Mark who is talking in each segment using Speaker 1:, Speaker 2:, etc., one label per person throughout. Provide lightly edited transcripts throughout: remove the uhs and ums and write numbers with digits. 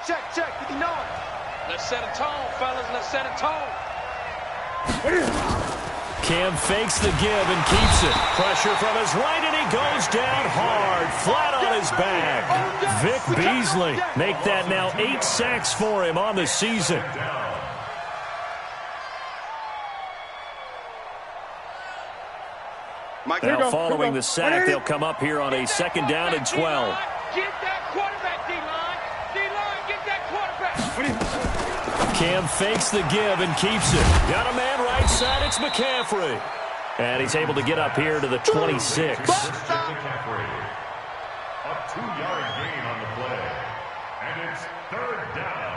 Speaker 1: Check, 59. Let's set a tone, fellas. Let's set a tone.
Speaker 2: Cam fakes the give and keeps it. Pressure from his right, and he goes down hard, flat on his back. Vic Beasley make that now 8 sacks for him on the season. Now following the sack, they'll come up here on a 2nd down and 12.
Speaker 1: Get that quarterback, D-line. D-line, get that quarterback.
Speaker 2: Cam fakes the give and keeps it. Got a man right side. It's McCaffrey. And he's able to get up here to the 26.
Speaker 3: McCaffrey. A 2-yard gain on the play. And it's 3rd down.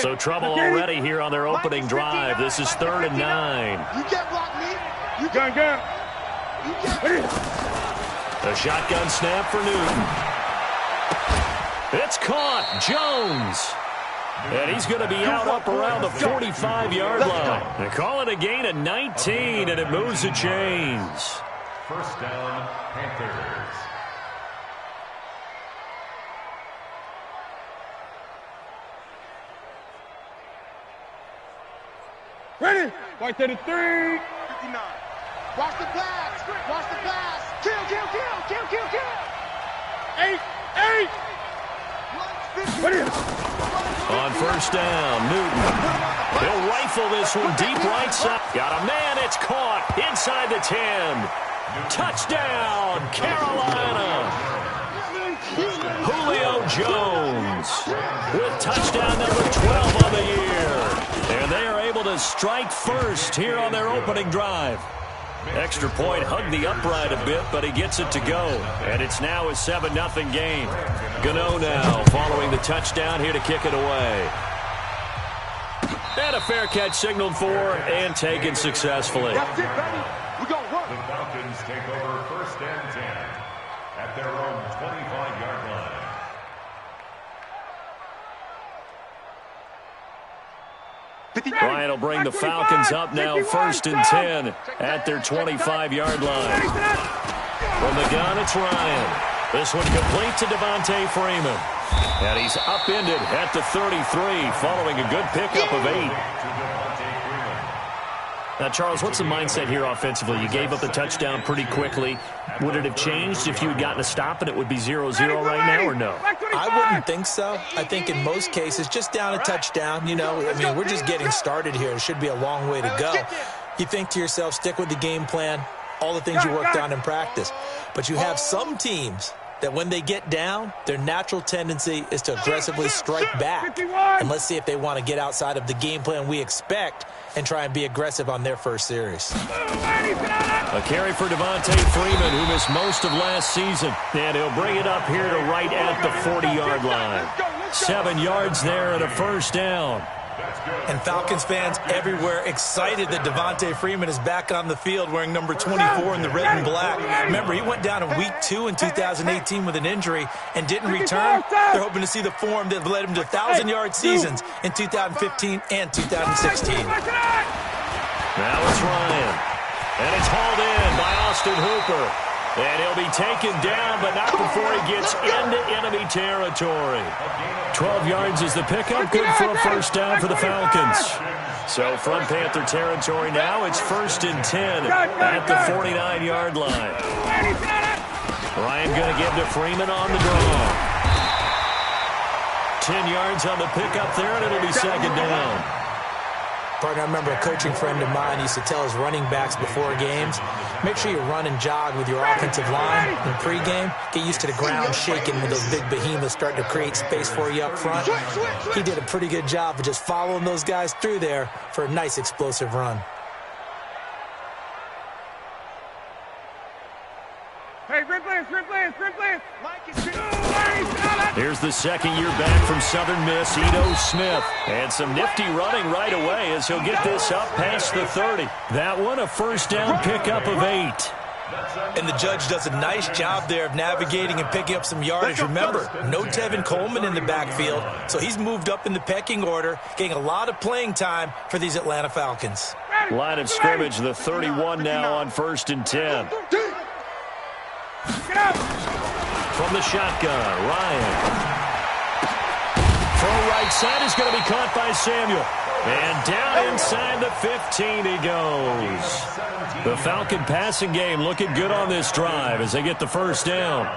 Speaker 2: So trouble already here on their opening drive. This is 3rd and 9.
Speaker 1: You can't block me. You
Speaker 4: Gun.
Speaker 2: A shotgun snap for Newton. It's caught. Jones. And he's going to be out up around the 45-yard line. They call it a gain of 19, and it moves the chains.
Speaker 3: 1st down, Panthers.
Speaker 4: Ready? Right to the 3.
Speaker 1: 59. Watch the pass. Watch the pass. Kill.
Speaker 4: 8. Ready?
Speaker 2: On 1st down, Newton. He'll rifle this one deep right side. Got a man. It's caught inside the 10. Touchdown, Carolina. Julio Jones with touchdown number 12 on the year. And they are able to strike first here on their opening drive. Extra point hugged the upright a bit, but he gets it to go. And it's now a 7-0 game. Gano now following the touchdown here to kick it away. And a fair catch signaled for and taken successfully.
Speaker 1: That's it, baby. We're going to work.
Speaker 3: The Falcons take over 1st and 10 at their own 25-yard line.
Speaker 2: Ryan will bring the Falcons up now 1st and 10 at their 25-yard line. From the gun, it's Ryan. This one complete to Devontae Freeman. And he's upended at the 33 following a good pickup of 8. Now, Charles, what's the mindset here offensively? You gave up the touchdown pretty quickly. Would it have changed if you had gotten a stop and it would be 0-0 right now, or no?
Speaker 5: I wouldn't think so. I think in most cases, just down a touchdown, we're just getting started here. It should be a long way to go. You think to yourself, stick with the game plan, all the things you worked on in practice. But you have some teams that when they get down, their natural tendency is to aggressively strike back. And let's see if they want to get outside of the game plan we expect and try and be aggressive on their first series.
Speaker 2: A carry for Devontae Freeman, who missed most of last season. And he'll bring it up here to right at the 40-yard line. 7 yards there and a 1st down.
Speaker 5: And Falcons fans everywhere excited that Devontae Freeman is back on the field wearing number 24 in the red and black. Remember, he went down in week 2 in 2018 with an injury and didn't return. They're hoping to see the form that led him to 1,000-yard seasons in 2015 and 2016.
Speaker 2: Now it's Ryan. And it's hauled in by Austin Hooper. And he'll be taken down, but not before he gets into enemy territory. 12 yards is the pickup. Good for a 1st down for the Falcons. So from Panther territory now, it's 1st and 10 at the 49-yard line. Ryan going to give to Freeman on the draw. 10 yards on the pickup there, and it'll be 2nd down.
Speaker 5: Partner, I remember a coaching friend of mine used to tell his running backs before games, make sure you run and jog with your offensive line in pregame. Get used to the ground shaking when those big behemoths start to create space for you up front. He did a pretty good job of just following those guys through there for a nice explosive run.
Speaker 4: Hey, sprint plans.
Speaker 1: Mike is
Speaker 2: Here's the second year back from Southern Miss, Ito Smith. And some nifty running right away as he'll get this up past the 30. That one, a first down pickup of 8.
Speaker 5: And the judge does a nice job there of navigating and picking up some yardage. Remember, no Tevin Coleman in the backfield, so he's moved up in the pecking order, getting a lot of playing time for these Atlanta Falcons.
Speaker 2: Line of scrimmage, the 31 now on 1st and 10. From the shotgun, Ryan. Throw right side is going to be caught by Samuel. And down inside the 15 he goes. The Falcon passing game looking good on this drive as they get the first down.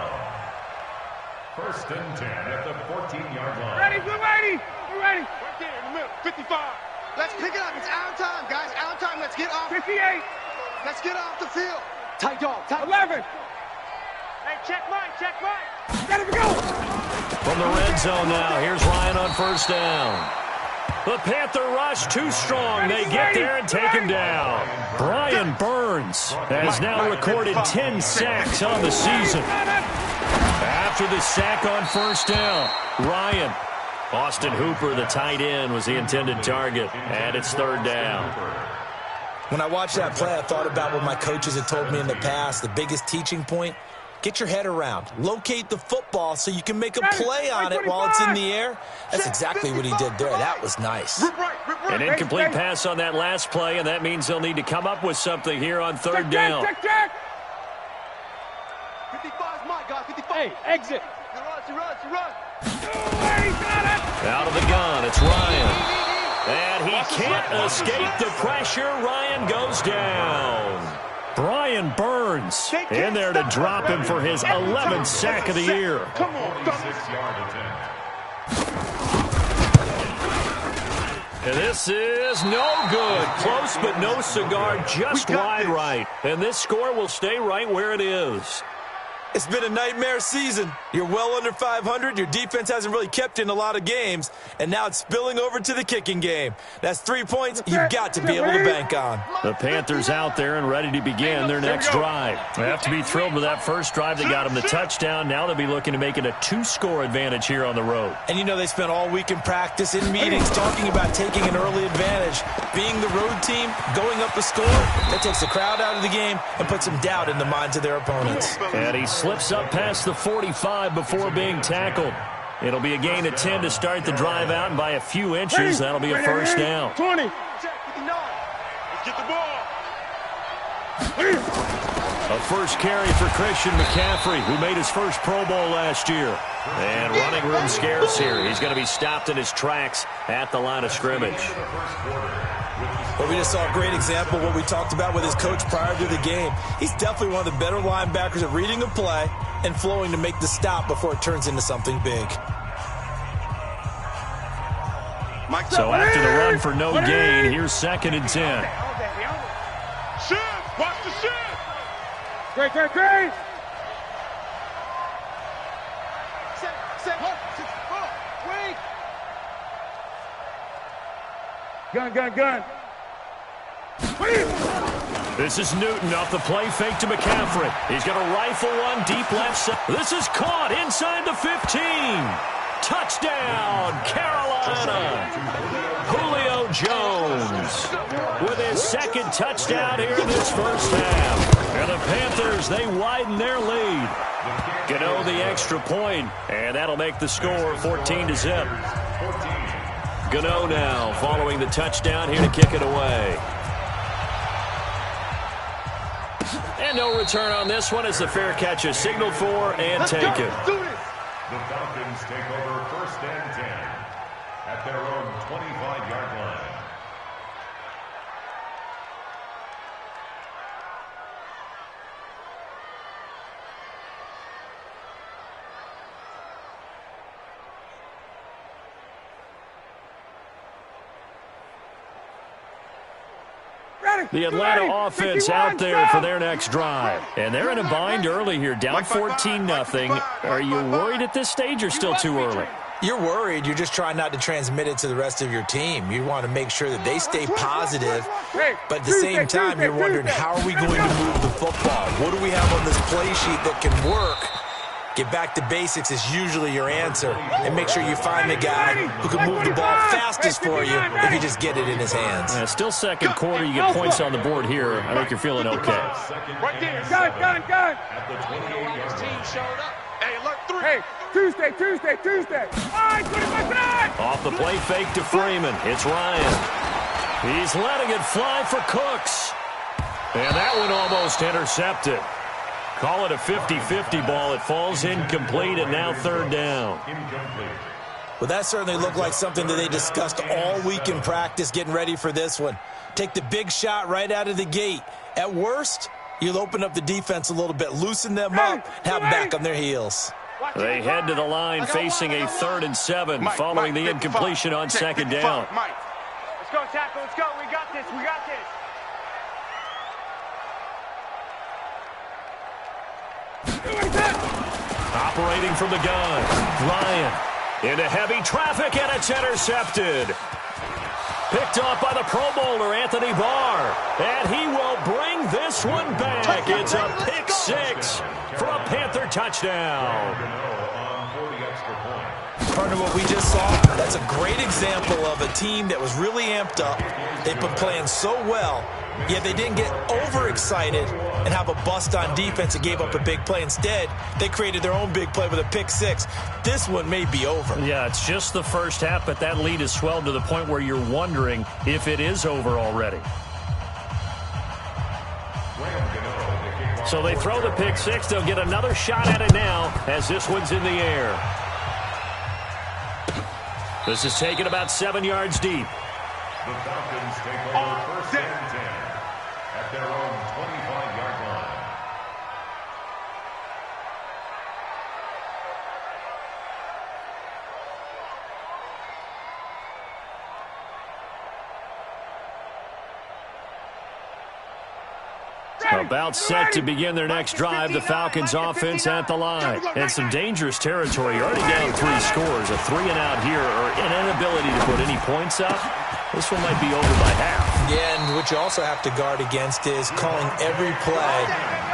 Speaker 3: 1st and 10 at the 14-yard line.
Speaker 1: Ready, we're ready. We're ready. Right there in the middle, 55.
Speaker 6: Let's pick it up. It's our time, guys. Our time. Let's get off.
Speaker 1: 58.
Speaker 6: Let's get off the field. Tight dog. Tight.
Speaker 1: 11. Hey, check mine. Check mine. Let it go.
Speaker 2: From the red zone now, here's Ryan on first down. The Panther rush too strong. They get there and take him down. Brian Burns has now recorded 10 sacks on the season. After the sack on first down, Ryan. Austin Hooper, the tight end, was the intended target, and it's 3rd down.
Speaker 5: When I watched that play, I thought about what my coaches had told me in the past. The biggest teaching point, get your head around. Locate the football so you can make a play on it while it's in the air. That's exactly what he did there. That was nice.
Speaker 2: An incomplete pass on that last play, and that means they'll need to come up with something here on 3rd down.
Speaker 6: 55 is my guy. 55.
Speaker 1: Hey, exit.
Speaker 6: He runs.
Speaker 2: Out of the gun, it's Ryan. And he can't escape the pressure. Ryan goes down. Brian Burns in there to drop him for his 11th sack of the year.
Speaker 1: Come on,
Speaker 3: 46-yard attempt.
Speaker 2: And this is no good. Close but no cigar, just wide right. And this score will stay right where it is.
Speaker 5: It's been a nightmare season. You're well under 500. Your defense hasn't really kept you in a lot of games. And now it's spilling over to the kicking game. That's 3 points you've got to be able to bank on.
Speaker 2: The Panthers out there and ready to begin their next drive. They have to be thrilled with that first drive. They got them the touchdown. Now they'll be looking to make it a 2-score advantage here on the road.
Speaker 5: And you know they spent all week in practice, in meetings, talking about taking an early advantage. Being the road team, going up a score, that takes the crowd out of the game and puts some doubt in the minds of their opponents.
Speaker 2: And he slips up past the 45 before being tackled. It'll be a gain of 10 to start the drive out, and by a few inches, that'll be a first down.
Speaker 1: 20.
Speaker 6: Let's
Speaker 1: Get the ball.
Speaker 2: A first carry for Christian McCaffrey, who made his first Pro Bowl last year. And running room scarce here. He's going to be stopped in his tracks at the line of scrimmage.
Speaker 5: Well, we just saw a great example of what we talked about with his coach prior to the game. He's definitely one of the better linebackers at reading a play and flowing to make the stop before it turns into something big.
Speaker 2: So after the run for no gain, here's 2nd and 10.
Speaker 1: Shift. Watch the shift. Great. Gun.
Speaker 2: This is Newton off the play fake to McCaffrey. He's going to rifle one deep left side. This is caught inside the 15. Touchdown, Carolina. Julio Jones with his 2nd touchdown here in this first half. And the Panthers, they widen their lead. Gano the extra point, and that'll make the score 14-0. Gano now following the touchdown here to kick it away. And no return on this one as the fair catch is signaled for and taken.
Speaker 3: The Falcons take over 1st and 10 at their own 25-yard line.
Speaker 2: The Atlanta offense out there for their next drive. And they're in a bind early here, down 14-0. Are you worried at this stage or still too early?
Speaker 5: You're worried. You're just trying not to transmit it to the rest of your team. You want to make sure that they stay positive. But at the same time, you're wondering, how are we going to move the football? What do we have on this play sheet that can work? Get back to basics is usually your answer. And make sure you find the guy who can move the ball fastest for you if you just get it in his hands.
Speaker 2: Yeah, still second quarter. You get points on the board here. I think you're feeling okay.
Speaker 4: Right there. Gun.
Speaker 3: At the 28-yard
Speaker 6: Team showed up. Hey, alert 3.
Speaker 4: Hey, Tuesday. All right, 25
Speaker 2: Off the play fake to Freeman. It's Ryan. He's letting it fly for Cooks. And that one almost intercepted. Call it a 50-50 ball. It falls incomplete, and now third down.
Speaker 5: Well, that certainly looked like something that they discussed all week in practice getting ready for this one. Take the big shot right out of the gate. At worst, you'll open up the defense a little bit, loosen them up, have them back on their heels.
Speaker 2: They head to the line facing a 3rd and 7 following the incompletion on second down.
Speaker 1: Let's go, tackle. Let's go. We got this.
Speaker 2: Operating from the gun, Ryan into heavy traffic, and it's intercepted. Picked off by the Pro Bowler, Anthony Barr. And he will bring this one back. It's a pick 6 for a Panther touchdown.
Speaker 5: Partner, what we just saw, that's a great example of a team that was really amped up. They've been playing so well, yet they didn't get overexcited and have a bust on defense and gave up a big play. Instead, they created their own big play with a pick 6. This one may be over.
Speaker 2: Yeah, it's just the first half, but that lead has swelled to the point where you're wondering if it is over already. So they throw the pick 6. They'll get another shot at it now as this one's in the air. This is taken about 7 yards deep.
Speaker 3: The Falcons take over first and 10 at their own 25-yard line.
Speaker 2: About set to begin their next drive, the Falcons offense at the line. And some dangerous territory. You're already down 3 scores. A 3-and-out here, or an inability to put any points up. This one might be over by half.
Speaker 5: Yeah, and what you also have to guard against is calling every play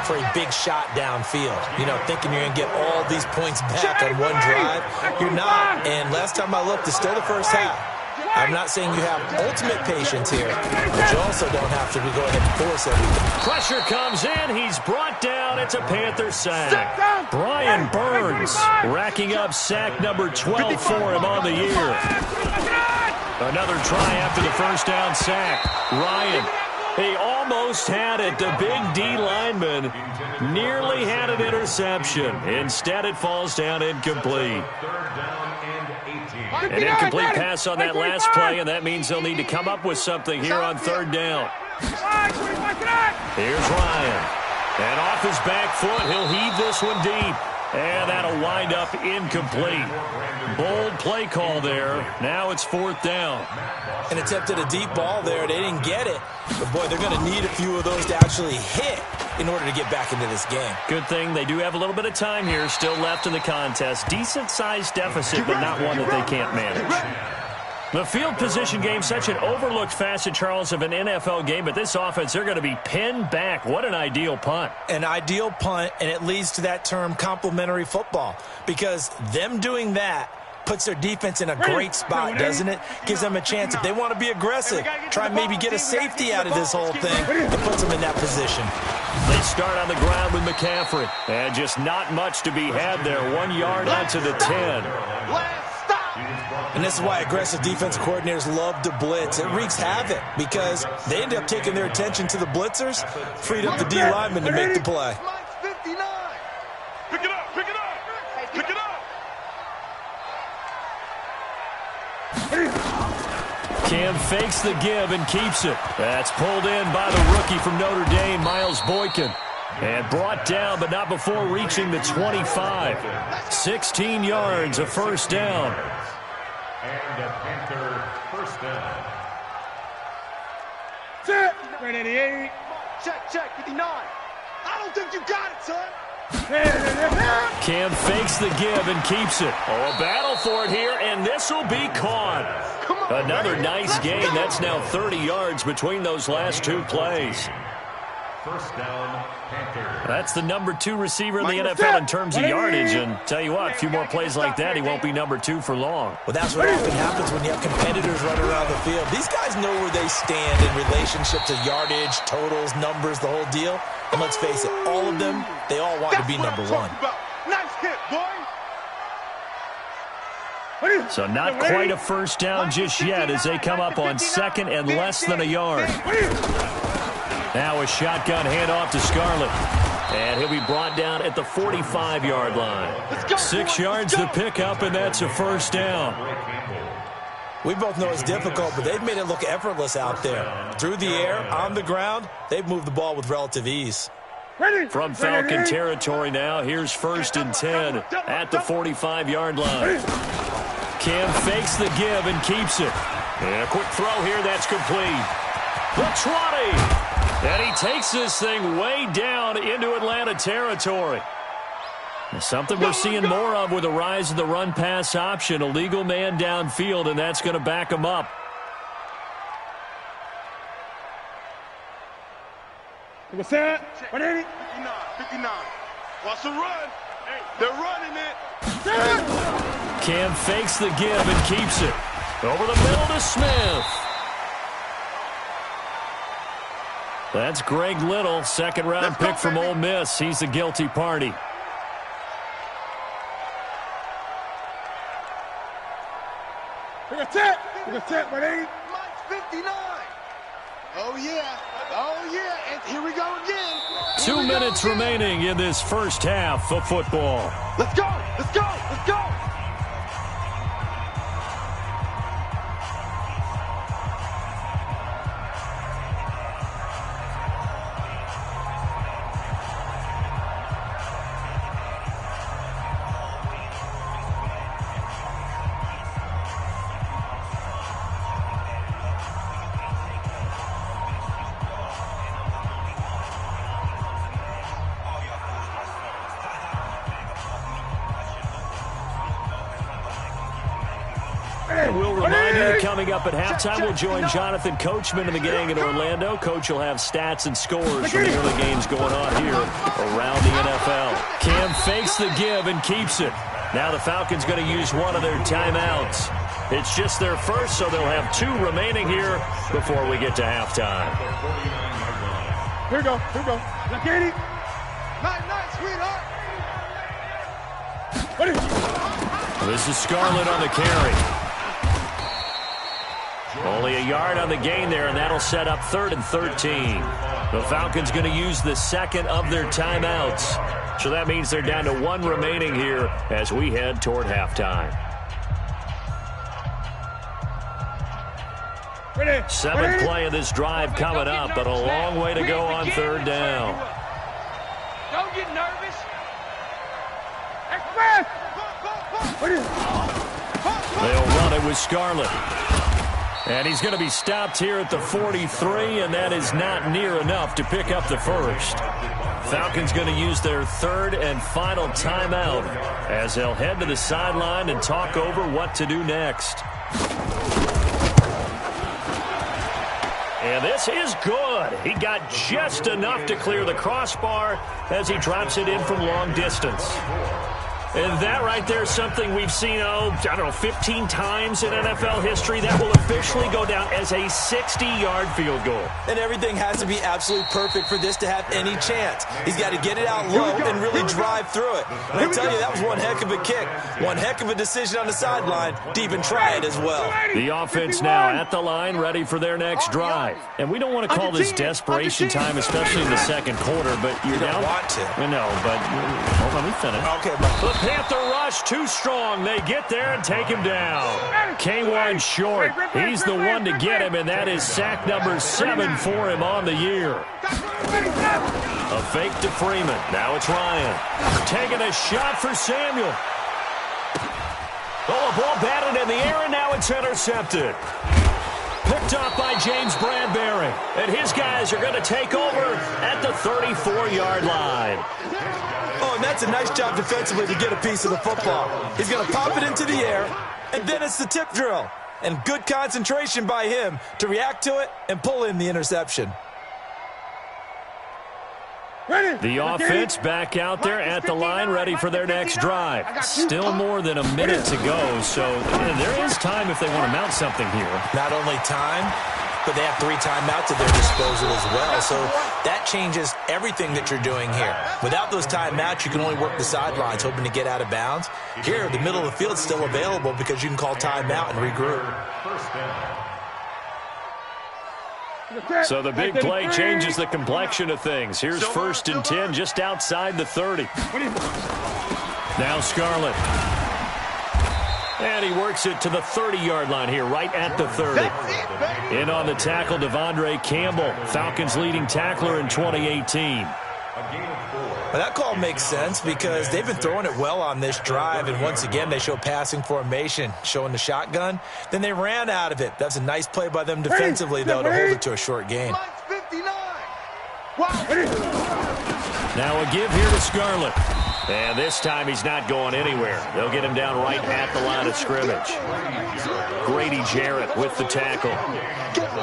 Speaker 5: for a big shot downfield. You know, thinking you're going to get all these points back on one drive. You're not. And last time I looked, it's still the first half. I'm not saying you have ultimate patience here, but you also don't have to go ahead and force everything.
Speaker 2: Pressure comes in. He's brought down. It's a Panther sack. Brian Burns racking up sack number 12 for him on the year. Another try after the first down sack. Ryan, he almost had it. The big D lineman nearly had an interception. Instead, it falls down incomplete. An incomplete pass on that last play, and that means they'll need to come up with something here on third down. Here's Ryan. And off his back foot, he'll heave this one deep. And that'll wind up incomplete. Bold play call there. Now it's 4th down.
Speaker 5: And attempted a deep ball there. They didn't get it. But, boy, they're going to need a few of those to actually hit in order to get back into this game.
Speaker 2: Good thing they do have a little bit of time here still left in the contest. Decent-sized deficit, but not one that they can't manage. The field position game, such an overlooked facet, Charles, of an NFL game, but this offense, they're going to be pinned back. What an ideal punt.
Speaker 5: An ideal punt, and it leads to that term complementary football, because them doing that puts their defense in a great spot, doesn't it? Gives them a chance. If they want to be aggressive, try and maybe get a safety out of this whole thing. It puts them in that position.
Speaker 2: They start on the ground with McCaffrey, and just not much to be had there. 1 yard out to the 10.
Speaker 5: And this is why aggressive defensive coordinators love to blitz. It wreaks havoc because they end up taking their attention to the blitzers, freed up the D lineman to make the play.
Speaker 3: Pick it up, pick it up, pick it up.
Speaker 2: Cam fakes the give and keeps it. That's pulled in by the rookie from Notre Dame, Miles Boykin. And brought down, but not before reaching the 25. 16 yards, a first down.
Speaker 3: And a Panther first down.
Speaker 4: Check. 388.
Speaker 6: Check, 59. I don't think you got it, son.
Speaker 2: Cam fakes the give and keeps it. Oh, a battle for it here, and this will be caught. Another nice gain. That's now 30 yards between those last 2 plays.
Speaker 3: First down, Panther.
Speaker 2: That's the number 2 receiver in the NFL in terms of yardage. And tell you what, a few more plays like that, he won't be number 2 for long.
Speaker 5: Well, that's what often happens when you have competitors running around the field. These guys know where they stand in relationship to yardage, totals, numbers, the whole deal. And let's face it, all of them, they all want to be number 1.
Speaker 6: Nice hit, boy.
Speaker 2: So not quite a first down just yet as they come up on 2nd and less than a yard. Now a shotgun handoff to Scarlett. And he'll be brought down at the 45-yard line. 6 yards to pick up, and that's a first down.
Speaker 5: We both know it's difficult, but they've made it look effortless out there. Through the air, on the ground, they've moved the ball with relative ease.
Speaker 2: From Falcon territory now, here's 1st and 10 at the 45-yard line. Cam fakes the give and keeps it. And a quick throw here, that's complete. The 20. And he takes this thing way down into Atlanta territory. Something we're seeing more of with the rise of the run-pass option. A legal man downfield, and that's going to back him up.
Speaker 4: What's that?
Speaker 6: 59. Watch the run. They're running it.
Speaker 2: Cam fakes the give and keeps it. Over the middle to Smith. That's Greg Little, second-round pick from Ole Miss. He's the guilty party.
Speaker 4: What's that? What's that, buddy?
Speaker 6: Mike's 59. Oh, yeah. Oh, yeah. And here we go again.
Speaker 2: 2 minutes remaining in this first half of football.
Speaker 6: Let's go. Let's go. Let's go.
Speaker 2: We'll remind you that coming up at halftime, we'll join Jonathan Coachman and the gang in Orlando. Coach will have stats and scores from the early games going on here around the NFL. Cam fakes the give and keeps it. Now the Falcons going to use one of their timeouts. It's just their first, so they'll have 2 remaining here before we get to halftime.
Speaker 4: Here we go. Here we go. Now, Katie.
Speaker 6: Night, sweetheart.
Speaker 2: This is Scarlett on the carry. Only a yard on the gain there, and that'll set up 3rd and 13. The Falcons going to use the second of their timeouts. So that means they're down to 1 remaining here as we head toward halftime. 7th play of this drive coming up, but a long way to go on 3rd down.
Speaker 1: Don't get nervous.
Speaker 4: Express!
Speaker 2: They'll run it with Scarlett. And he's going to be stopped here at the 43, and that is not near enough to pick up the first. Falcons going to use their 3rd and final timeout as they'll head to the sideline and talk over what to do next. And this is good. He got just enough to clear the crossbar as he drops it in from long distance. And that right there is something we've seen, 15 times in NFL history. That will officially go down as a 60-yard field goal.
Speaker 5: And everything has to be absolutely perfect for this to have any chance. He's got to get it out low and really drive through it. And I tell you, that was one heck of a kick. One heck of a decision on the sideline to even try it as well.
Speaker 2: The offense now at the line, ready for their next drive. And we don't want to call this desperation time, especially in the second quarter, but you're down.
Speaker 5: You don't want to.
Speaker 2: I know, but let me finish.
Speaker 5: Okay,
Speaker 2: The Panther rush too strong. They get there and take him down. K1 short. He's the one to get him, and that is sack number 7 for him on the year. A fake to Freeman. Now it's Ryan. Taking a shot for Samuel. Oh, a ball batted in the air, and now it's intercepted. Picked up by James Bradbury. And his guys are going to take over at the 34-yard line.
Speaker 5: Oh, and that's a nice job defensively to get a piece of the football. He's going to pop it into the air, and then it's the tip drill. And good concentration by him to react to it and pull in the interception.
Speaker 2: The offense back out there at the line, ready for their next drive. Still more than a minute to go, so there is time if they want to mount something here.
Speaker 5: Not only time, but they have 3 timeouts at their disposal as well, so that changes everything that you're doing here. Without those timeouts, you can only work the sidelines, hoping to get out of bounds. Here, the middle of the field's still available because you can call timeout and regroup.
Speaker 2: So the big play changes the complexion of things. Here's 1st and 10 just outside the 30. Now Scarlett. And he works it to the 30-yard line here, right at the 30. In on the tackle, Devondre Campbell, Falcons leading tackler in 2018.
Speaker 5: Well, that call makes sense because they've been throwing it well on this drive, and once again they show passing formation, showing the shotgun. Then they ran out of it. That's a nice play by them defensively, though, to hold it to a short gain.
Speaker 2: Now a give here to Scarlett. And this time he's not going anywhere. They'll get him down right at the line of scrimmage. Grady Jarrett with the tackle.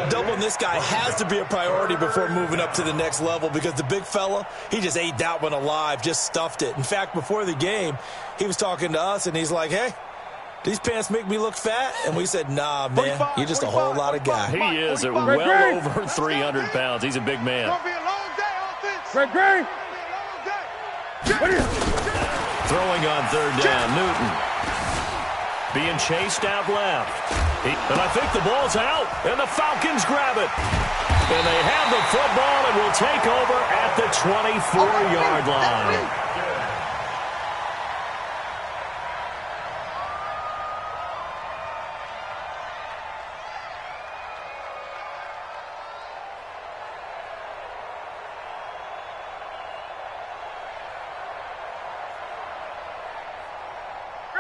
Speaker 5: Doubling this guy has to be a priority before moving up to the next level because the big fella, he just ate that one alive, just stuffed it. In fact, before the game, he was talking to us, and he's like, hey, these pants make me look fat? And we said, nah, man, you're just a whole lot of guy.
Speaker 2: He is at well over 300 pounds. He's a big man. Throwing on 3rd down, Newton. Being chased out left. And I think the ball's out, and the Falcons grab it. And they have the football and will take over at the 24-yard line.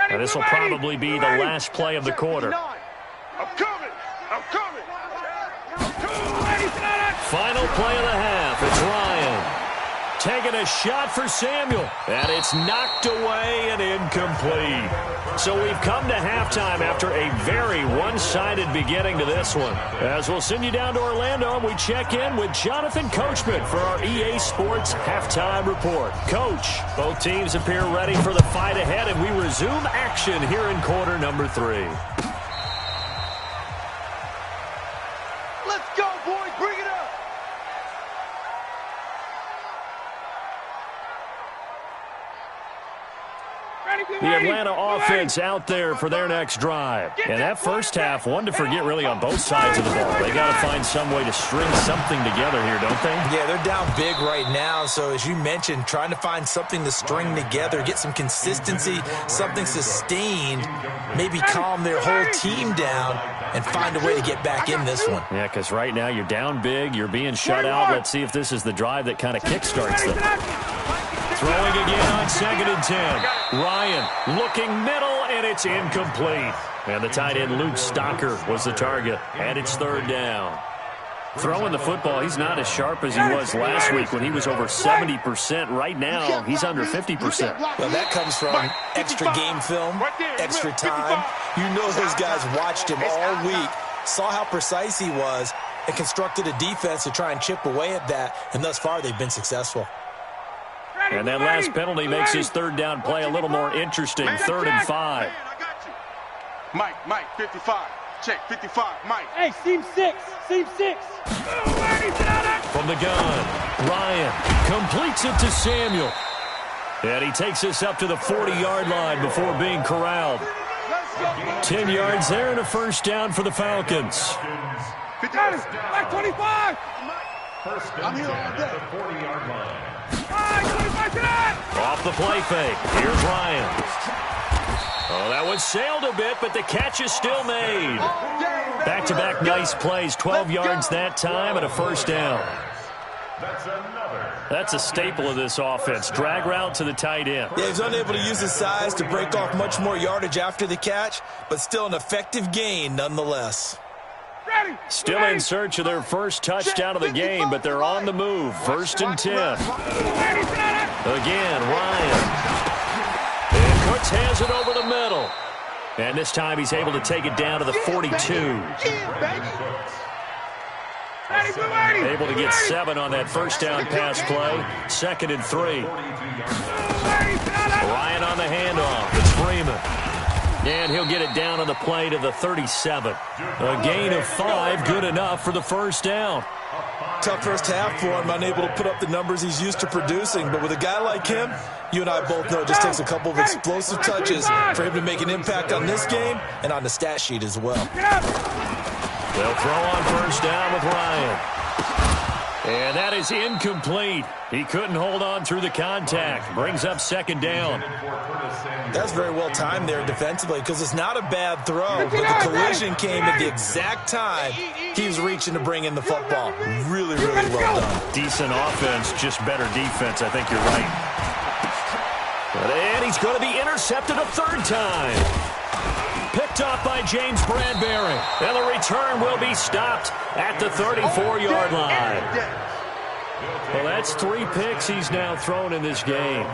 Speaker 2: And this will probably be the last play of the quarter.
Speaker 1: I'm coming.
Speaker 2: Final play of the half. It's Ryan. Taking a shot for Samuel. And it's knocked away and incomplete. So we've come to halftime after a very one-sided beginning to this one. As we'll send you down to Orlando, and we check in with Jonathan Coachman for our EA Sports Halftime Report. Coach, both teams appear ready for the fight ahead, and we resume action here in quarter number 3.
Speaker 6: Let's go, boys. Bring it up.
Speaker 2: The Atlanta offense out there for their next drive. And that first half, one to forget really on both sides of the ball. They got to find some way to string something together here, don't they?
Speaker 5: Yeah, they're down big right now. So as you mentioned, trying to find something to string together, get some consistency, something sustained, maybe calm their whole team down and find a way to get back in this one.
Speaker 2: Yeah, because right now you're down big, you're being shut out. Let's see if this is the drive that kind of kickstarts them. Throwing again on 2nd and 10. Ryan looking middle, and it's incomplete. And the tight end Luke Stocker was the target, and it's 3rd down. Throwing the football, he's not as sharp as he was last week when he was over 70%. Right now, he's under 50%.
Speaker 5: Well, that comes from extra game film, extra time. You know those guys watched him all week, saw how precise he was, and constructed a defense to try and chip away at that, and thus far they've been successful.
Speaker 2: And that last penalty makes his 3rd down play a little more interesting. 3rd and 5.
Speaker 6: Mike, 55. Check, 55, Mike.
Speaker 1: Hey, seam 6.
Speaker 2: From the gun, Ryan completes it to Samuel. And he takes us up to the 40-yard line before being corralled. 10 yards there and a 1st down for the Falcons.
Speaker 1: Like 25.
Speaker 6: I'm here all day.
Speaker 3: 40-yard line.
Speaker 2: Off the play fake. Here's Ryan. Oh, that one sailed a bit, but the catch is still made. Back-to-back nice plays. 12 yards that time and a 1st down. That's a staple of this offense. Drag route to the tight end.
Speaker 5: Yeah, he's unable to use his size to break off much more yardage after the catch, but still an effective gain nonetheless.
Speaker 2: Still in search of their first touchdown of the game, but they're on the move. 1st and 10. Again, Ryan. And Cooks has it over the middle. And this time he's able to take it down to the 42. Able to get 7 on that first down pass play. 2nd and 3. Ryan on the handoff. It's Freeman. And he'll get it down on the play to the 37. A gain of 5, good enough for the first down.
Speaker 5: Tough first half for him, unable to put up the numbers he's used to producing. But with a guy like him, you and I both know it just takes a couple of explosive touches for him to make an impact on this game and on the stat sheet as well.
Speaker 2: They'll throw on first down with Ryan. And that is incomplete. He couldn't hold on through the contact. Brings up 2nd down.
Speaker 5: That's very well timed there defensively because it's not a bad throw, but the collision came at the exact time he was reaching to bring in the football. Really, really well done.
Speaker 2: Decent offense, just better defense. I think you're right. And he's going to be intercepted a 3rd time. Picked up by James Bradbury. And the return will be stopped at the 34-yard line. Well, that's 3 picks he's now thrown in this game.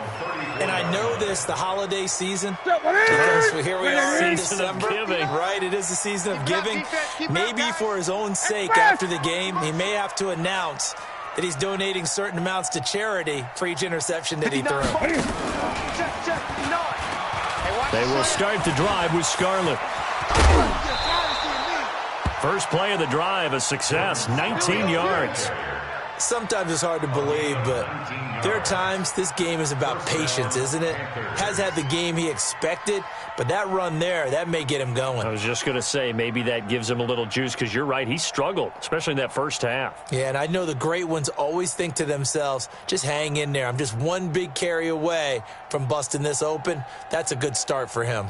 Speaker 5: And I know this, the holiday season, because here we are in December. Right, it is the season of giving. Maybe for his own sake after the game, he may have to announce that he's donating certain amounts to charity for each interception that he threw.
Speaker 2: They will start the drive with Scarlett. First play of the drive, a success, 19 yards.
Speaker 5: Sometimes it's hard to believe, but there are times this game is about patience, isn't it? Has had the game he expected, but that run there, that may get him going.
Speaker 2: I was just going to say, maybe that gives him a little juice, because you're right, he struggled, especially in that first half.
Speaker 5: Yeah, and I know the great ones always think to themselves, just hang in there. I'm just one big carry away from busting this open. That's a good start for him.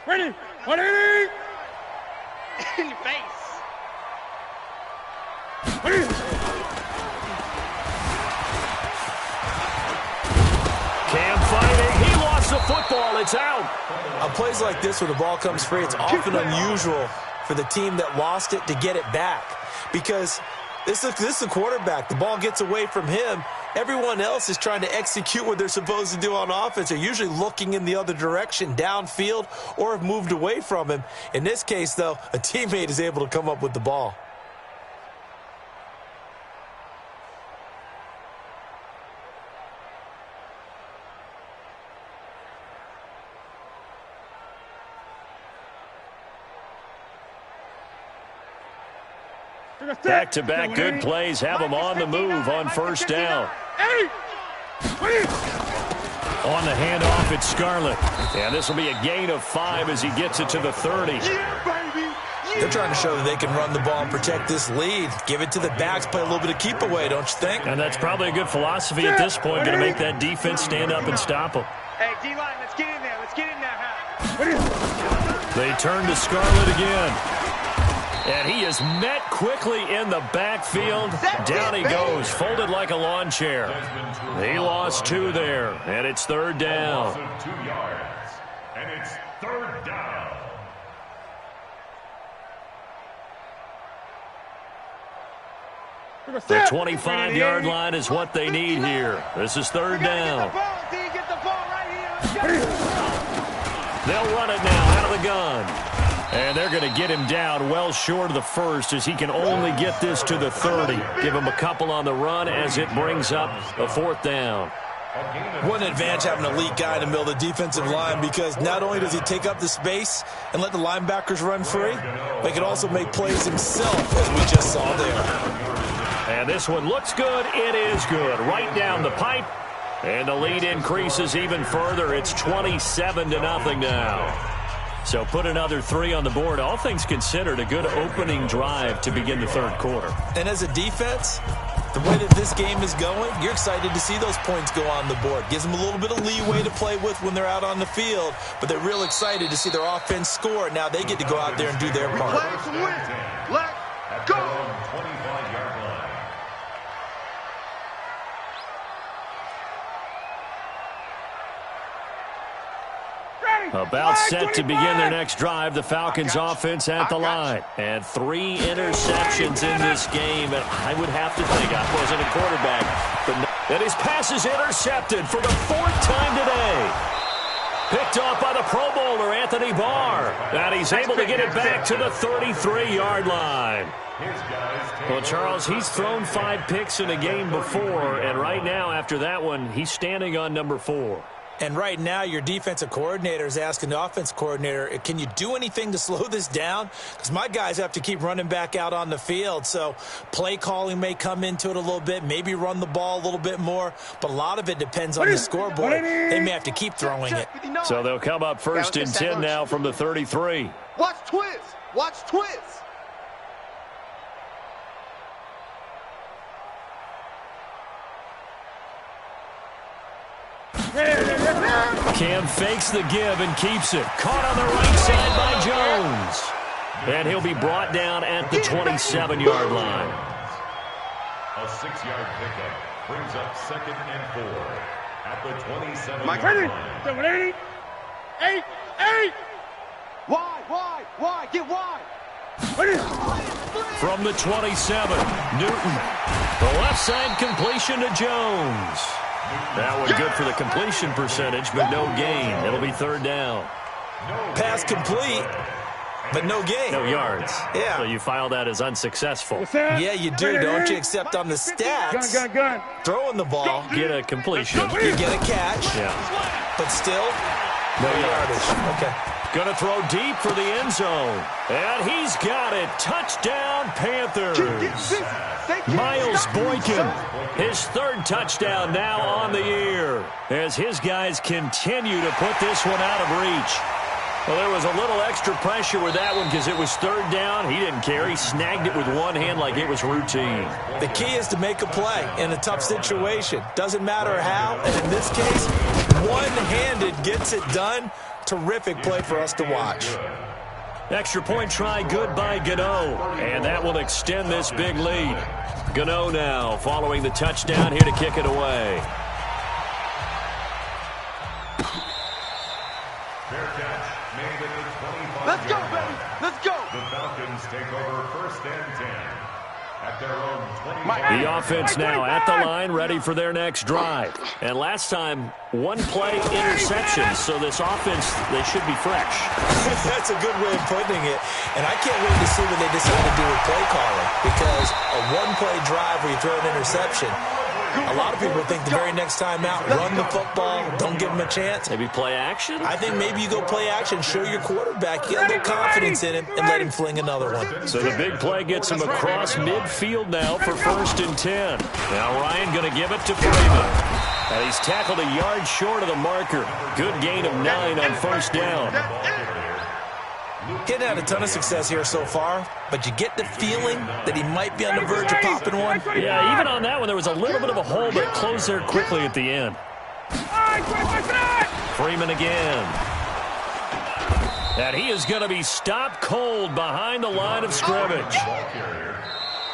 Speaker 4: Ready? Ready?
Speaker 1: In your face.
Speaker 4: Ready?
Speaker 2: Cam fighting. He lost the football. It's out.
Speaker 5: On plays like this where the ball comes free, it's often unusual for the team that lost it to get it back. Because this is the quarterback. The ball gets away from him. Everyone else is trying to execute what they're supposed to do on offense. They're usually looking in the other direction, downfield, or have moved away from him. In this case, though, a teammate is able to come up with the ball.
Speaker 2: Back-to-back good plays have him on the move on first down. On the handoff, it's Scarlett. And this will be a gain of 5 as he gets it to the 30.
Speaker 5: They're trying to show that they can run the ball and protect this lead. Give it to the backs, play a little bit of keep away, don't you think?
Speaker 2: And that's probably a good philosophy at this point, going to make that defense stand up and stop them.
Speaker 1: Hey, D-line, let's get in there. Let's get in there.
Speaker 2: They turn to Scarlett again. And he is met quickly in the backfield. Down he goes, folded like a lawn chair. He lost 2 there, and it's 3rd down.
Speaker 3: 2 yards, and it's 3rd down.
Speaker 2: The 25-yard line is what they need here. This is 3rd down.
Speaker 1: Get the ball right here.
Speaker 2: They'll run it now out of the gun. And they're going to get him down well short of the first as he can only get this to the 30. Give him a couple on the run as it brings up a 4th down.
Speaker 5: What an advantage having an elite guy in the middle of the defensive line, because not only does he take up the space and let the linebackers run free, but he can also make plays himself, as we just saw there.
Speaker 2: And this one looks good. It is good. Right down the pipe. And the lead increases even further. It's 27-0 now. So put another 3 on the board. All things considered, a good opening drive to begin the 3rd quarter.
Speaker 5: And as a defense, the way that this game is going, you're excited to see those points go on the board. Gives them a little bit of leeway to play with when they're out on the field, but they're real excited to see their offense score. Now they get to go out there and do their part.
Speaker 6: Play to win. Let's go.
Speaker 3: 25-yard line.
Speaker 2: About set to begin their next drive, the Falcons offense at the line. And 3 interceptions in this game. And I would have to think, I wasn't a quarterback, but and his pass is intercepted for the 4th time today. Picked off by the Pro Bowler, Anthony Barr. And he's able to get it back to the 33-yard line. Well, Charles, he's thrown 5 picks in a game before, and right now, after that one, he's standing on number 4.
Speaker 5: And right now, your defensive coordinator is asking the offensive coordinator, can you do anything to slow this down? Because my guys have to keep running back out on the field. So play calling may come into it a little bit, maybe run the ball a little bit more. But a lot of it depends on the scoreboard. They may have to keep throwing it.
Speaker 2: So they'll come up 1st and 10 now from the 33.
Speaker 6: Watch twist. Watch twist.
Speaker 2: Cam fakes the give and keeps it. Caught on the right side by Jones. And he'll be brought down at the 27-yard line.
Speaker 3: A 6-yard pickup brings up 2nd and 4 at the 27-yard line.
Speaker 1: 8.
Speaker 6: Wide. Get wide.
Speaker 2: From the 27, Newton. The left side completion to Jones. That one good for the completion percentage, but no gain. It'll be 3rd down.
Speaker 5: Pass complete, but no gain.
Speaker 2: No yards.
Speaker 5: Yeah.
Speaker 2: So you file that as unsuccessful.
Speaker 5: Yeah, you do, don't you? Except on the stats, throwing the ball,
Speaker 2: Get a completion.
Speaker 5: you get a catch,
Speaker 2: Yeah.
Speaker 5: but still,
Speaker 2: No yards.
Speaker 5: Okay.
Speaker 2: Gonna throw deep for the end zone. And he's got it. Touchdown, Panthers. Miles Boykin, his 3rd touchdown now on the year, as his guys continue to put this one out of reach. Well, there was a little extra pressure with that one because it was 3rd down. He didn't care. He snagged it with one hand like it was routine.
Speaker 5: The key is to make a play in a tough situation. Doesn't matter how, and in this case, one-handed gets it done. Terrific play for us to watch.
Speaker 2: Extra point try good by Gano, and that will extend this big lead. Gano now following the touchdown here to kick it away.
Speaker 3: Fair catch made at the 25-yard
Speaker 6: Let's go,
Speaker 3: line.
Speaker 6: baby. Let's go.
Speaker 3: The Falcons take over 1st and 10 at their own 20.
Speaker 2: The offense now at the line, ready for their next drive. And last time, 1-play interception, so this offense, they should be fresh.
Speaker 5: That's a good way of putting it. And I can't wait to see what they decide to do with play calling, because a 1-play drive where you throw an interception, a lot of people think the very next time out, run the football, don't give them a chance.
Speaker 2: Maybe play action?
Speaker 5: I think maybe you go play action, show your quarterback, get a little confidence in him, and let him fling another one.
Speaker 2: So the big play gets him across midfield now for 1st and 10. Now Ryan going to give it to Freeman. And he's tackled a yard short of the marker. Good gain of 9 on 1st down.
Speaker 5: He's had a ton of success here so far, but you get the feeling that he might be on the verge of popping one.
Speaker 2: Yeah, even on that one, there was a little bit of a hole, but closed there quickly at the end. Freeman again. And he is going to be stopped cold behind the line of scrimmage.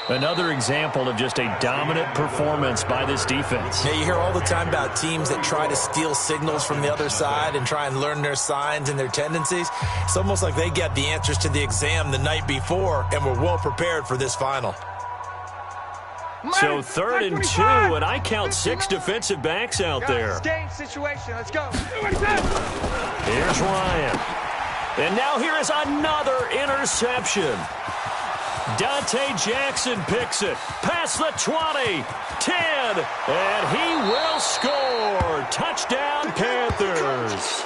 Speaker 2: Another example of just a dominant performance by this defense.
Speaker 5: Yeah, you hear all the time about teams that try to steal signals from the other side and try and learn their signs and their tendencies. It's almost like they get the answers to the exam the night before and were well prepared for this final.
Speaker 2: So 3rd and 2, and I count 6 defensive backs out there.
Speaker 1: Game situation. Let's go.
Speaker 2: Here's Ryan. And now here is another interception. Dante Jackson picks it. Past the 20, 10, and he will score. Touchdown, Panthers.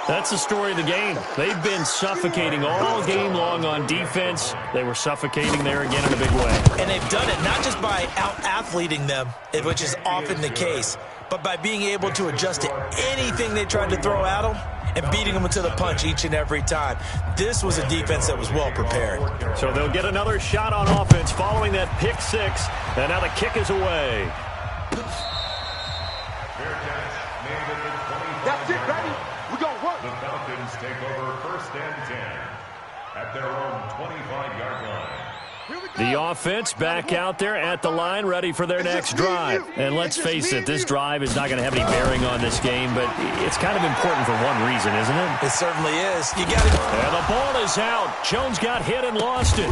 Speaker 2: That's the story of the game. They've been suffocating all game long on defense. They were suffocating there again in a big way.
Speaker 5: And they've done it not just by out-athleting them, which is often the case, but by being able to adjust to anything they tried to throw at them and beating them to the punch each and every time. This was a defense that was well prepared.
Speaker 2: So they'll get another shot on offense following that pick 6, and now the kick is away.
Speaker 3: Fair catch made at the 25.
Speaker 6: That's it, baby. We're going to work.
Speaker 3: The Falcons take over 1st and 10 at their own 25-yard line.
Speaker 2: The offense back out there at the line, ready for their next drive. And let's face it, this drive is not going to have any bearing on this game, but it's kind of important for one reason, isn't it?
Speaker 5: It certainly is. You got it.
Speaker 2: And the ball is out. Jones got hit and lost it.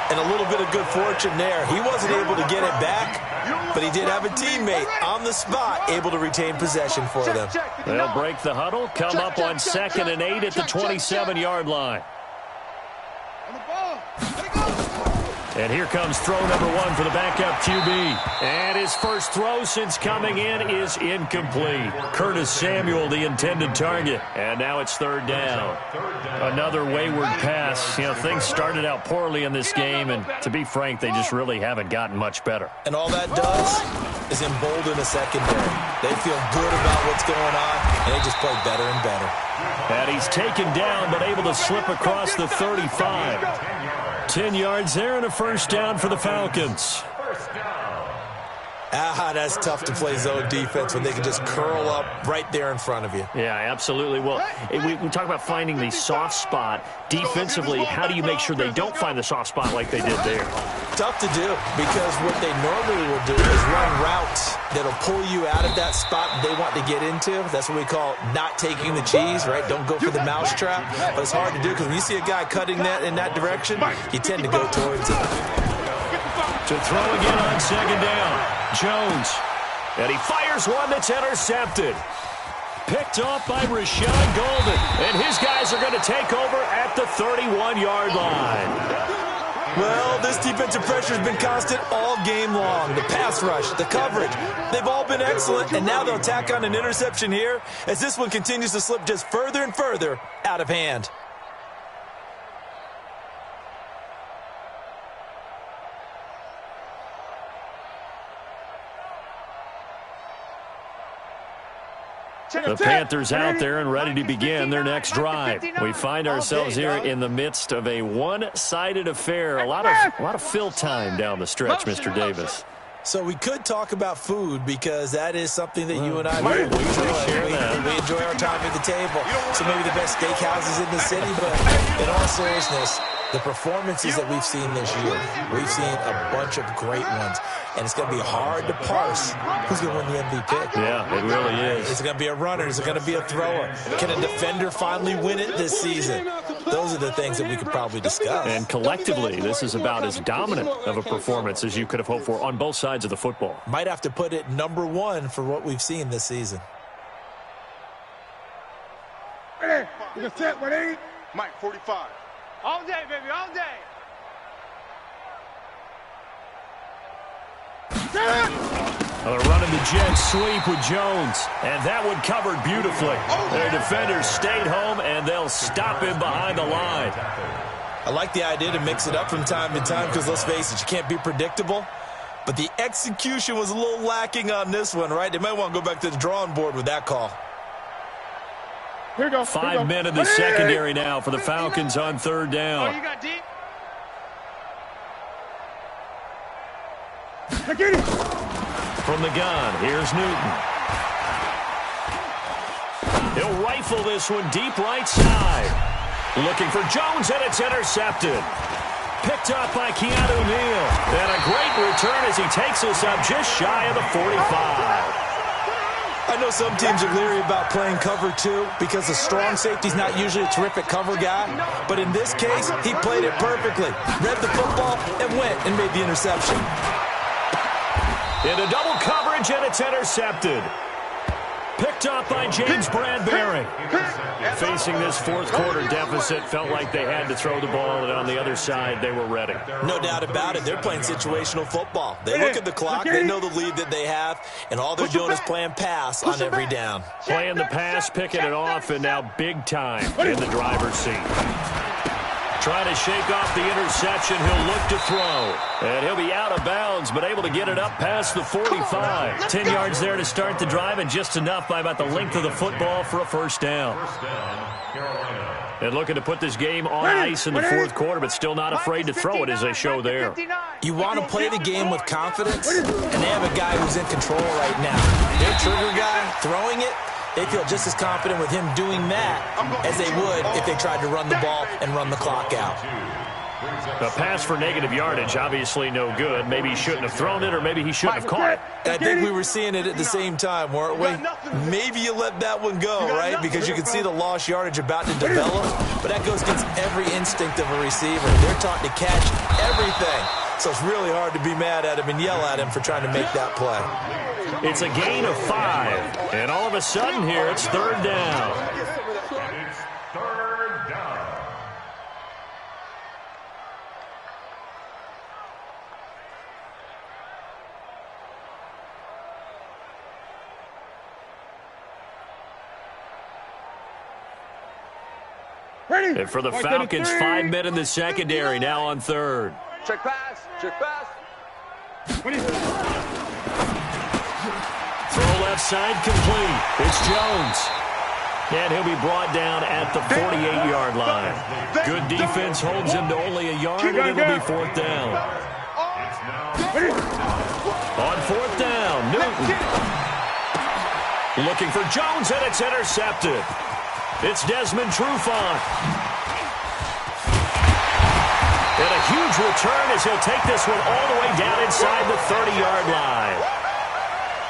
Speaker 5: And a little bit of good fortune there. He wasn't able to get it back, but he did have a teammate on the spot able to retain possession for them.
Speaker 2: They'll break the huddle, come up on 2nd and 8 at the 27-yard line. And here comes throw number 1 for the backup QB. And his first throw since coming in is incomplete. Curtis Samuel, the intended target. And now it's 3rd down. Another wayward pass. You know, things started out poorly in this game, and to be frank, they just really haven't gotten much better.
Speaker 5: And all that does is embolden the secondary. They feel good about what's going on, and they just play better and better.
Speaker 2: And he's taken down, but able to slip across the 35. 10 yards there and a first down for the Falcons.
Speaker 5: That's tough to play zone defense when they can just curl up right there in front of you.
Speaker 2: Yeah, absolutely. Well, we talk about finding the soft spot. Defensively, how do you make sure they don't find the soft spot like they did there?
Speaker 5: Tough to do, because what they normally will do is run routes that'll pull you out of that spot they want to get into. That's what we call not taking the cheese, right? Don't go for the mousetrap. But it's hard to do, because when you see a guy cutting that in that direction, you tend to go towards it.
Speaker 2: To throw again on 2nd down. Jones. And he fires one that's intercepted. Picked off by Rashad Golden. And his guys are going to take over at the 31-yard line.
Speaker 5: Well, this defensive pressure has been constant all game long. The pass rush, the coverage, they've all been excellent, and now they'll tack on an interception here as this one continues to slip just further and further out of hand.
Speaker 2: The Panthers out there and ready to begin their next drive. We find ourselves here in the midst of a one-sided affair. A lot of fill time down the stretch, Mr. Davis.
Speaker 5: So we could talk about food, because that is something that you and I enjoy. We enjoy our time at the table. So maybe the best steakhouses in the city, but in all seriousness, the performances that we've seen this year, we've seen a bunch of great ones. And it's going to be hard to parse who's going to win the MVP.
Speaker 2: Yeah, it really is.
Speaker 5: Is it going to be a runner? Is it going to be a thrower? Can a defender finally win it this season? Those are the things that we could probably discuss.
Speaker 2: And collectively, this is about as dominant of a performance as you could have hoped for on both sides of the football.
Speaker 5: Might have to put it number 1 for what we've seen this season.
Speaker 4: Ready? You can set, ready?
Speaker 6: Mike, 45.
Speaker 1: All day, baby, all day.
Speaker 2: They're running the jet sweep with Jones, and that one covered beautifully. Their defenders stayed home, and they'll stop him behind the line.
Speaker 5: I like the idea to mix it up from time to time, because let's face it, you can't be predictable. But the execution was a little lacking on this one, right? They might want to go back to the drawing board with that call.
Speaker 4: Here we go.
Speaker 2: 5 men in the secondary now for the Falcons on 3rd down.
Speaker 1: Oh, you got deep?
Speaker 2: From the gun, here's Newton. He'll rifle this one deep right side. Looking for Jones, and it's intercepted. Picked up by Keanu Neal. And a great return as he takes us up just shy of the 45.
Speaker 5: I know some teams are leery about playing cover 2 because the strong safety's not usually a terrific cover guy. But in this case, he played it perfectly. Read the football and went and made the interception.
Speaker 2: Into double coverage, and it's intercepted. Picked up by James Bradbury. Facing this 4th quarter deficit, felt like they had to throw the ball, and on the other side, they were ready.
Speaker 5: No doubt about it. They're playing situational football. They look at the clock, they know the lead that they have, and all they're doing is playing pass on every down.
Speaker 2: Playing the pass, picking it off, and now big time in the driver's seat. Trying to shake off the interception. He'll look to throw. And he'll be out of bounds, but able to get it up past the 45. 10 yards there to start the drive, and just enough by about the length of the football for a first down. And looking to put this game on ice in the 4th quarter, but still not afraid to throw it as they show there.
Speaker 5: You want to play the game with confidence, and they have a guy who's in control right now. Their trigger guy throwing it, they feel just as confident with him doing that as they would if they tried to run the ball and run the clock out.
Speaker 2: A pass for negative yardage, obviously no good. Maybe he shouldn't have thrown it, or maybe he shouldn't have caught it.
Speaker 5: I think we were seeing it at the same time, weren't we? Maybe you let that one go, right? Because you can see the lost yardage about to develop, but that goes against every instinct of a receiver. They're taught to catch everything, so it's really hard to be mad at him and yell at him for trying to make that play.
Speaker 2: It's a gain of 5, and all of a sudden here it's 3rd down.
Speaker 3: It's 3rd down.
Speaker 2: And for the Falcons, 5 men in the secondary, now on 3rd.
Speaker 1: Check pass. Check pass.
Speaker 2: Throw left side complete. It's Jones. And he'll be brought down at the 48-yard line. Good defense holds him to only a yard, and it'll be 4th down. On 4th down, Newton. Looking for Jones, and it's intercepted. It's Desmond Trufant. And a huge return as he'll take this one all the way down inside the 30-yard line.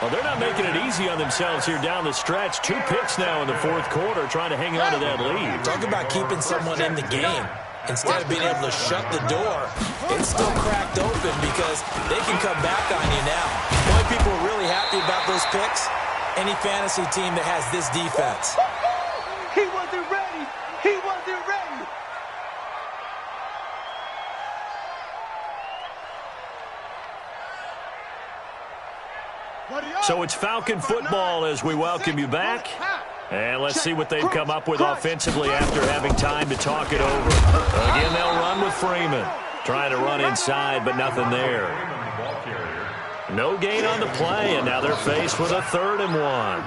Speaker 2: Well, they're not making it easy on themselves here down the stretch. 2 picks now in the 4th quarter, trying to hang on to that lead.
Speaker 5: Talk about keeping someone in the game. Instead of being able to shut the door, it's still cracked open because they can come back on you now. The only people who are really happy about those picks, any fantasy team that has this defense.
Speaker 1: He wasn't ready. He wasn't ready.
Speaker 2: So it's Falcon football as we welcome you back. And let's see what they've come up with offensively after having time to talk it over. Again, they'll run with Freeman. Trying to run inside, but nothing there. No gain on the play, and now they're faced with a 3rd and 1.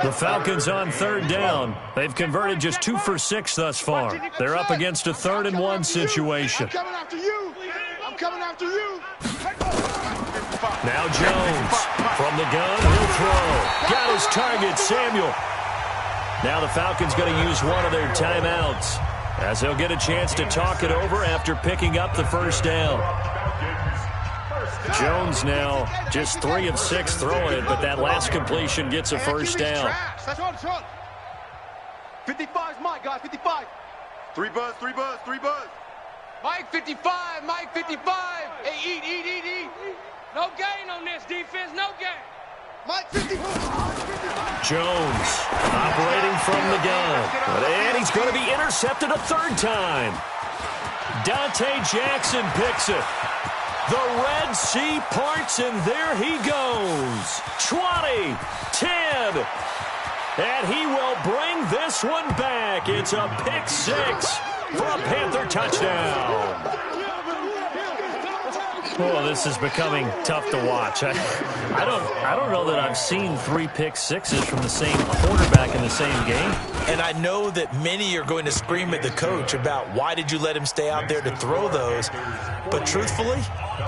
Speaker 2: The Falcons on 3rd down. They've converted just 2 for 6 thus far. They're up against a 3rd and 1 situation.
Speaker 6: I'm coming after you. I'm coming after you.
Speaker 2: Now Jones from the gun. He'll throw. Got his target, Samuel. Now the Falcons going to use one of their timeouts as they'll get a chance to talk it over after picking up the 1st down. Jones now just 3 of 6 throwing it, but that last completion gets a 1st down.
Speaker 6: That's all.
Speaker 1: 55's Mike, guys. 55.
Speaker 6: 3 buzz.
Speaker 1: Mike 55. Mike 55. Hey, eat. No gain on this defense. No gain.
Speaker 6: Mike 55.
Speaker 2: Jones operating from the gun. And he's going to be intercepted a 3rd time. Dante Jackson picks it. The Red Sea parts, and there he goes. 20, 10, and he will bring this one back. It's a pick 6 for a Panther touchdown. Oh, this is becoming tough to watch. I don't know that I've seen 3 pick 6s from the same quarterback in the same game.
Speaker 5: And I know that many are going to scream at the coach about why did you let him stay out there to throw those. But truthfully,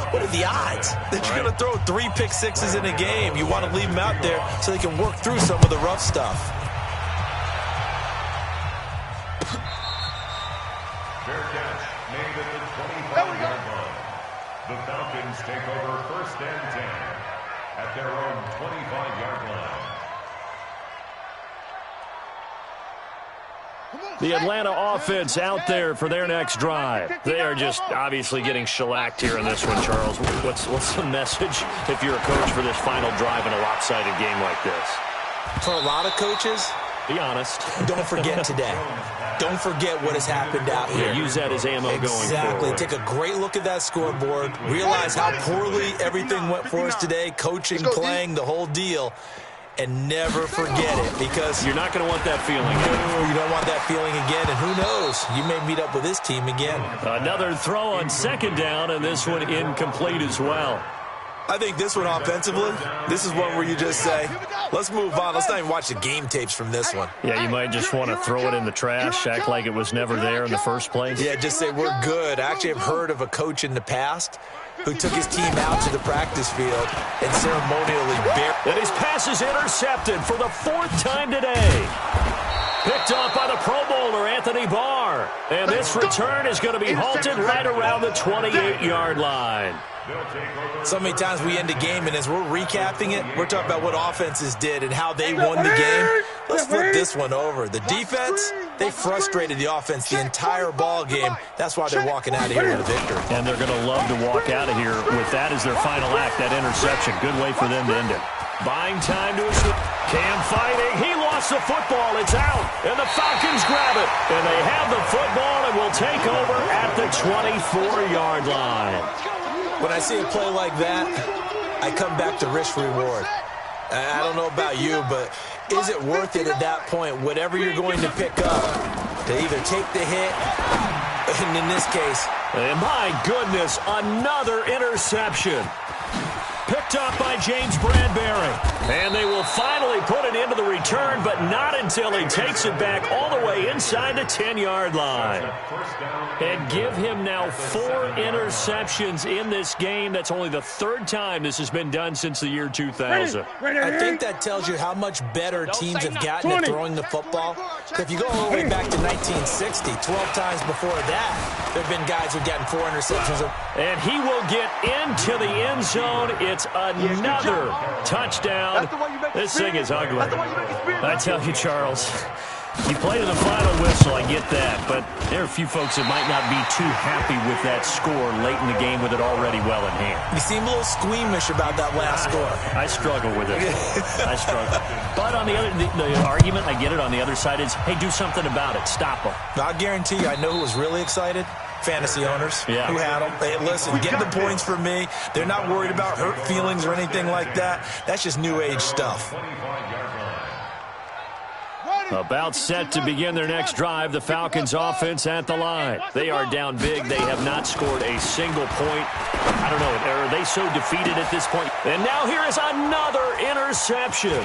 Speaker 5: what are the odds that you're going to throw 3 pick 6s in a game? You want to leave them out there so they can work through some of the rough stuff.
Speaker 3: Fair catch made at the 25-yard line. The Falcons take over 1st and 10 at their own 25-yard line.
Speaker 2: The Atlanta offense out there for their next drive. They are just obviously getting shellacked here in this one, Charles. What's the message if you're a coach for this final drive in a lopsided game like this?
Speaker 5: For a lot of coaches,
Speaker 2: be honest.
Speaker 5: Don't forget today. Don't forget what has happened out here.
Speaker 2: Yeah, use that as ammo going forward.
Speaker 5: Exactly. Take a great look at that scoreboard. Realize how poorly everything went for us today. Coaching, playing, the whole deal. And never forget it, because
Speaker 2: you're not going to want that feeling.
Speaker 5: No, you don't want that feeling again. And who knows? You may meet up with this team again.
Speaker 2: Another throw on 2nd down, and this one incomplete as well.
Speaker 5: I think this one offensively, this is one where you just say, let's move on. Let's not even watch the game tapes from this one.
Speaker 2: Yeah, you might just want to throw it in the trash, act like it was never there in the first place.
Speaker 5: Yeah, just say we're good. I actually have heard of a coach in the past who took his team out to the practice field and ceremonially buried.
Speaker 2: And his pass is intercepted for the 4th time today. Picked off by the Pro Bowler, Anthony Barr. And this return is going to be halted right around the 28-yard line.
Speaker 5: So many times we end a game, and as we're recapping it, we're talking about what offenses did and how they won the game. Let's flip this one over. The defense, they frustrated the offense the entire ball game. That's why they're walking out of here with a victory.
Speaker 2: And they're going to love to walk out of here with that as their final act, that interception. Good way for them to end it. Buying time to his Cam fighting. He lost the football. It's out. And the Falcons grab it. And they have the football and will take over at the 24-yard line.
Speaker 5: When I see a play like that, I come back to risk-reward. I don't know about you, but is it worth it at that point, whatever you're going to pick up, to either take the hit, and in this case...
Speaker 2: And my goodness, another interception. Picked up by James Bradbury. And they will finally put it into the return, but not until he takes it back all the way inside the 10-yard line. And give him now 4 interceptions in this game. That's only the 3rd time this has been done since the year 2000.
Speaker 5: I think that tells you how much better teams have gotten at throwing the football. If you go all the way back to 1960, 12 times before that, there have been guys who've gotten 4 interceptions.
Speaker 2: And he will get into the end zone. It's another touchdown. This thing is ugly. I tell you, Charles, you play to the final whistle, I get that, but there are a few folks that might not be too happy with that score late in the game with it already well in hand.
Speaker 5: You seem a little squeamish about that last score.
Speaker 2: I struggle with it. I struggle. But on the other, the argument, I get it, on the other side is, hey, do something about it. Stop them.
Speaker 5: I'll guarantee you, I know who was really excited. Fantasy owners who had them. Hey, listen, get the points for me. They're not worried about hurt feelings or anything like that. That's just new age stuff.
Speaker 2: About set to begin their next drive, the Falcons offense at the line. They are down big. They have not scored a single point. I don't know, are they so defeated at this point? And now here is another interception.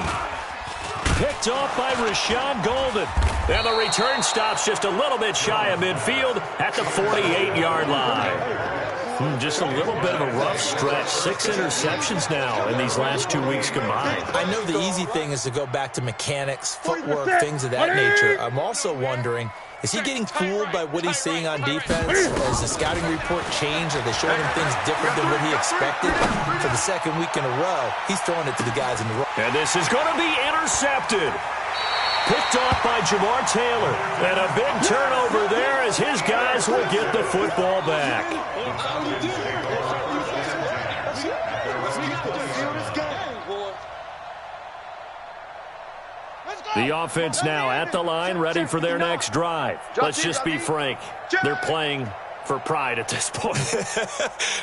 Speaker 2: Picked off by Rashad Golden. And the return stops just a little bit shy of midfield at the 48-yard line. Just a little bit of a rough stretch. 6 interceptions now in these last 2 weeks combined.
Speaker 5: I know the easy thing is to go back to mechanics, footwork, things of that nature. I'm also wondering, is he getting fooled by what he's seeing on defense? Has the scouting report changed? Are they showing him things different than what he expected? For the 2nd week in a row, he's throwing it to the guys in the row.
Speaker 2: And this is going to be intercepted. Picked off by Jamar Taylor. And a big turnover there as his guys will get the football back. The offense now at the line, ready for their next drive. Let's just be frank. They're playing for pride at this point.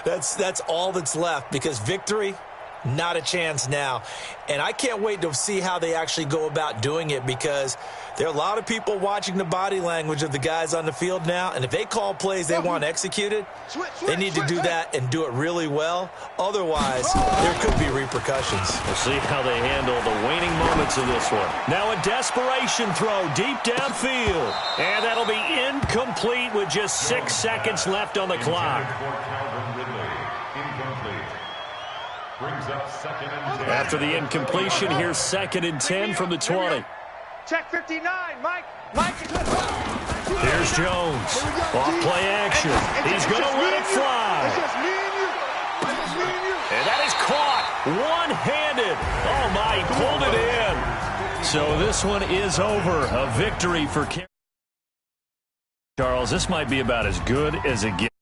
Speaker 5: That's all that's left, because victory, not a chance now. And I can't wait to see how they actually go about doing it, because there are a lot of people watching the body language of the guys on the field now, and if they call plays they want executed, they need to do that and do it really well. Otherwise, there could be repercussions.
Speaker 2: We'll see how they handle the waning moments of this one. Now a desperation throw deep downfield, and that'll be incomplete with just 6 seconds left on the clock. After the incompletion, here's 2nd and 10 from the 20.
Speaker 1: Check 59, Mike.
Speaker 2: Here's Jones. Off-play action. He's going to let it fly. And that is caught one-handed. Oh, my, he pulled it in. So this one is over. A victory for Charles. This might be about as good as it gets.